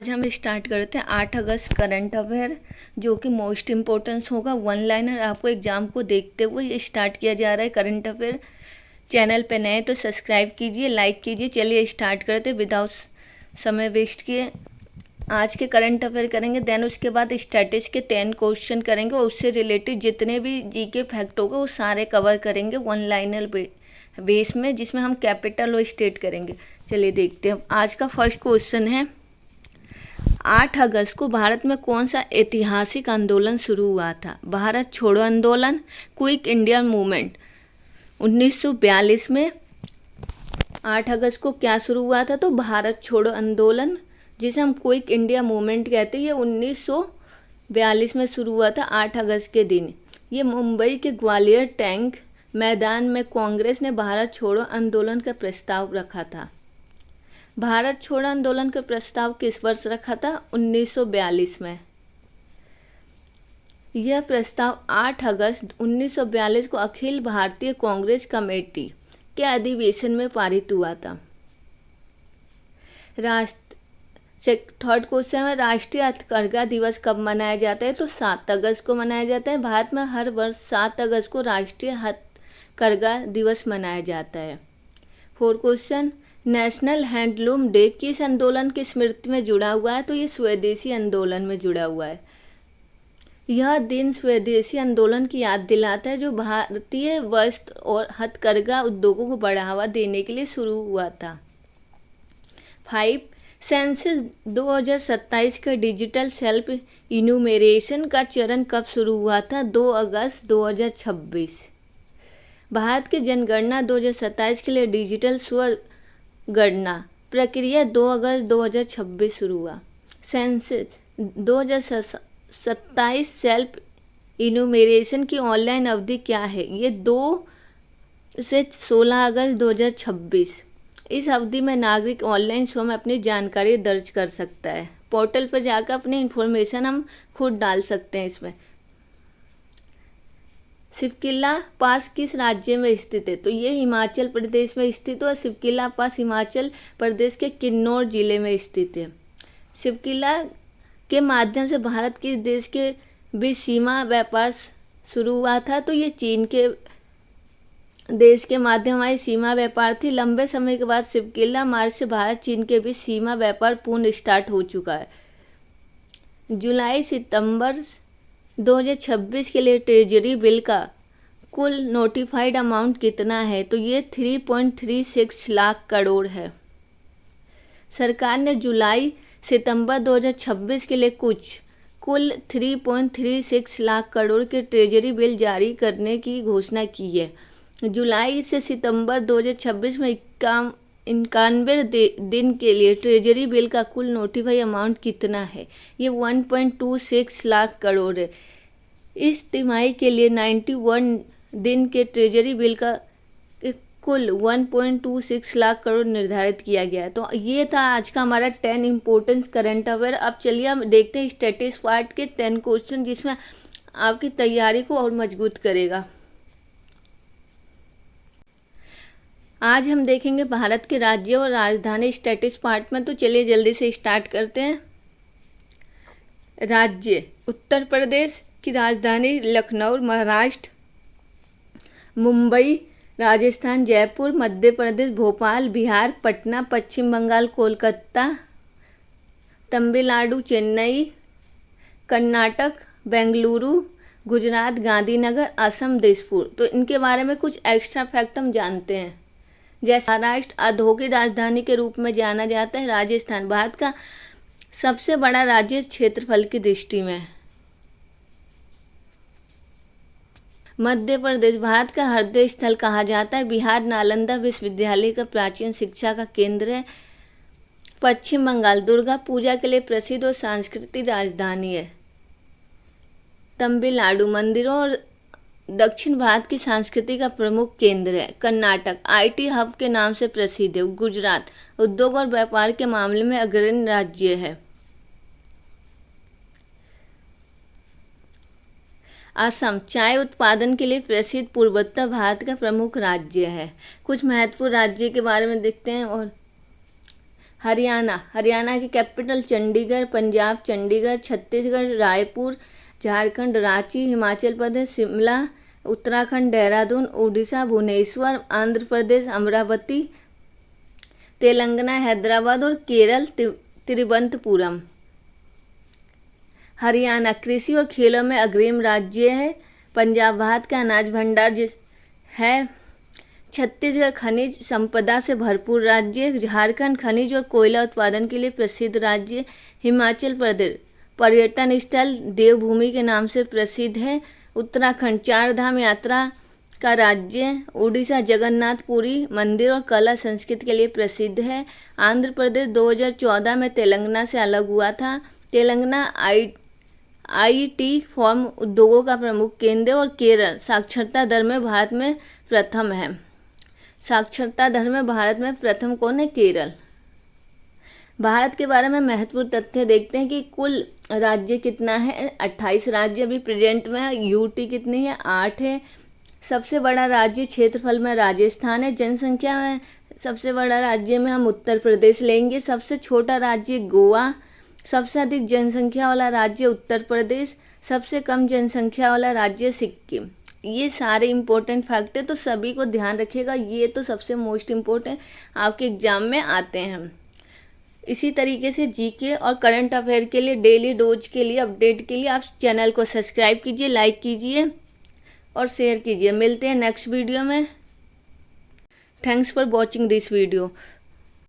आज हम स्टार्ट करते हैं 8 अगस्त करंट अफेयर, जो कि मोस्ट इम्पोर्टेंस होगा। वन लाइनर आपको एग्जाम को देखते हुए ये स्टार्ट किया जा रहा है करंट अफेयर। चैनल पे नए तो सब्सक्राइब कीजिए, लाइक कीजिए। चलिए स्टार्ट करते विदाउट समय वेस्ट किए। आज के करंट अफेयर करेंगे, देन उसके बाद स्टैटिस्टिक्स के 10 क्वेश्चन करेंगे और उससे रिलेटेड जितने भी जीके फैक्ट होगा वो सारे कवर करेंगे वन लाइनर बेस में, जिसमें हम कैपिटल और स्टेट करेंगे। चलिए देखते हैं। आज का फर्स्ट क्वेश्चन है, 8 अगस्त को भारत में कौन सा ऐतिहासिक आंदोलन शुरू हुआ था? भारत छोड़ो आंदोलन, क्विट इंडिया मूवमेंट। 1942 में 8 अगस्त को क्या शुरू हुआ था? तो भारत छोड़ो आंदोलन, जिसे हम क्विट इंडिया मूवमेंट कहते हैं। ये 1942 में शुरू हुआ था 8 अगस्त के दिन। ये मुंबई के ग्वालियर टैंक मैदान में कांग्रेस ने भारत छोड़ो आंदोलन का प्रस्ताव रखा था। भारत छोड़ो आंदोलन का प्रस्ताव किस वर्ष रखा था? 1942 में। यह प्रस्ताव 8 अगस्त 1942 को अखिल भारतीय कांग्रेस कमेटी के अधिवेशन में पारित हुआ था। थर्ड क्वेश्चन है, राष्ट्रीय हथकरघा दिवस कब मनाया जाता है? तो 7 अगस्त को मनाया जाता है। भारत में हर वर्ष 7 अगस्त को राष्ट्रीय हथकरघा दिवस मनाया जाता है। Fourth question, national handloom day किस आंदोलन की स्मृति में जुड़ा हुआ है? तो ये स्वदेशी आंदोलन में जुड़ा हुआ है। यह दिन स्वदेशी आंदोलन की याद दिलाता है, जो भारतीय वस्त्र और हथकरघा उद्योगों को बढ़ावा देने के लिए शुरू हुआ था। 5 सेंसस 2027 का डिजिटल सेल्फ इन्यूमरेशन का चरण कब शुरू हुआ था? 2 अगस्त 2026। भारत की जनगणना 2027 के लिए डिजिटल स्व गणना प्रक्रिया 2 अगस्त 2026 शुरू हुआ। सेंसस 2027 सेल्फ इन्यूमरेशन की ऑनलाइन अवधि क्या है? ये 2 से 16 अगस्त 2026। इस अवधि में नागरिक ऑनलाइन स्वयं अपनी जानकारी दर्ज कर सकता है। पोर्टल पर जाकर अपनी इंफॉर्मेशन हम खुद डाल सकते हैं इसमें। शिवकिला पास किस राज्य में स्थित है? तो ये हिमाचल प्रदेश में स्थित है। शिवकिला पास हिमाचल प्रदेश के किन्नौर जिले में स्थित है। शिवकिला के माध्यम से भारत के देश के बीच सीमा व्यापार शुरू हुआ था। तो ये चीन के देश के माध्यम आई सीमा व्यापार थी। लंबे समय के बाद शिवकिला मार्ग से भारत चीन के बीच सीमा व्यापार पूर्ण स्टार्ट हो चुका है। जुलाई सितंबर 2026 के लिए ट्रेजरी बिल का कुल नोटिफाइड अमाउंट कितना है? तो ये 3.36 लाख करोड़ है। सरकार ने जुलाई सितंबर 2026 के लिए कुल 3.36 लाख करोड़ के ट्रेजरी बिल जारी करने की घोषणा की है। जुलाई से सितंबर 2026 में 91 दिन के लिए ट्रेजरी बिल का कुल नोटिफाइड अमाउंट कितना है? ये 1.26 लाख करोड़ है। इस तिमाही के लिए 91 दिन के ट्रेजरी बिल का कुल 1.26 लाख करोड़ निर्धारित किया गया है। तो ये था आज का हमारा 10 इम्पोर्टेंस करंट अफेयर। अब चलिए हम देखते हैं स्टैटिस्टिक्स पार्ट के 10 क्वेश्चन, जिसमें आपकी तैयारी को और मजबूत करेगा। आज हम देखेंगे भारत के राज्य और राजधानी स्टैटिस्टिक्स पार्ट में। तो चलिए जल्दी से स्टार्ट करते हैं। राज्य, उत्तर प्रदेश की राजधानी लखनऊ, महाराष्ट्र मुंबई, राजस्थान जयपुर, मध्य प्रदेश भोपाल, बिहार पटना, पश्चिम बंगाल कोलकाता, तमिलनाडु चेन्नई, कर्नाटक बेंगलुरु, गुजरात गांधीनगर, असम दिसपुर। तो इनके बारे में कुछ एक्स्ट्रा फैक्ट हम जानते हैं। जैसे महाराष्ट्र औद्योगिक राजधानी के रूप में जाना जाता है। राजस्थान भारत का सबसे बड़ा राज्य क्षेत्रफल की दृष्टि में। मध्य प्रदेश भारत का हृदय स्थल कहा जाता है। बिहार नालंदा विश्वविद्यालय का प्राचीन शिक्षा का केंद्र है। पश्चिम बंगाल दुर्गा पूजा के लिए प्रसिद्ध और सांस्कृतिक राजधानी है। तमिलनाडु मंदिरों और दक्षिण भारत की संस्कृति का प्रमुख केंद्र है। कर्नाटक आईटी हब के नाम से प्रसिद्ध है। गुजरात उद्योग और व्यापार के मामले में अग्रणी राज्य है। असम चाय उत्पादन के लिए प्रसिद्ध पूर्वोत्तर भारत का प्रमुख राज्य है। कुछ महत्वपूर्ण राज्य के बारे में देखते हैं। और हरियाणा की कैपिटल चंडीगढ़, पंजाब चंडीगढ़, छत्तीसगढ़ रायपुर, झारखंड रांची, हिमाचल प्रदेश शिमला, उत्तराखंड देहरादून, उड़ीसा भुवनेश्वर, आंध्र प्रदेश अमरावती, तेलंगाना हैदराबाद और केरल तिरुवनंतपुरम। हरियाणा कृषि और खेलों में अग्रिम राज्य है। पंजाब भारत का अनाज भंडार है। छत्तीसगढ़ खनिज संपदा से भरपूर राज्य। झारखंड खनिज और कोयला उत्पादन के लिए प्रसिद्ध राज्य। हिमाचल प्रदेश पर्यटन स्थल देवभूमि के नाम से प्रसिद्ध है। उत्तराखंड चार धाम यात्रा का राज्य। उड़ीसा जगन्नाथपुरी मंदिर और कला संस्कृति के लिए प्रसिद्ध है। आंध्र प्रदेश 2014 में तेलंगाना से अलग हुआ था। तेलंगाना आईटी फॉर्म उद्योगों का प्रमुख केंद्र। और केरल साक्षरता दर में भारत में प्रथम है। साक्षरता दर में भारत में प्रथम कौन है? केरल। भारत के बारे में महत्वपूर्ण तथ्य देखते हैं कि कुल राज्य कितना है? 28 राज्य अभी प्रेजेंट में है। यूटी कितनी है? 8 है। सबसे बड़ा राज्य क्षेत्रफल में राजस्थान है। जनसंख्या में सबसे बड़ा राज्य में हम उत्तर प्रदेश लेंगे। सबसे छोटा राज्य गोवा। सबसे अधिक जनसंख्या वाला राज्य उत्तर प्रदेश। सबसे कम जनसंख्या वाला राज्य सिक्किम। ये सारे इम्पोर्टेंट फैक्ट है, तो सभी को ध्यान रखिएगा। ये तो सबसे मोस्ट इम्पोर्टेंट आपके एग्जाम में आते हैं। इसी तरीके से जीके और करंट अफेयर के लिए डेली डोज के लिए अपडेट के लिए आप चैनल को सब्सक्राइब कीजिए, लाइक कीजिए और शेयर कीजिए। मिलते हैं नेक्स्ट वीडियो में। Thanks for watching this video.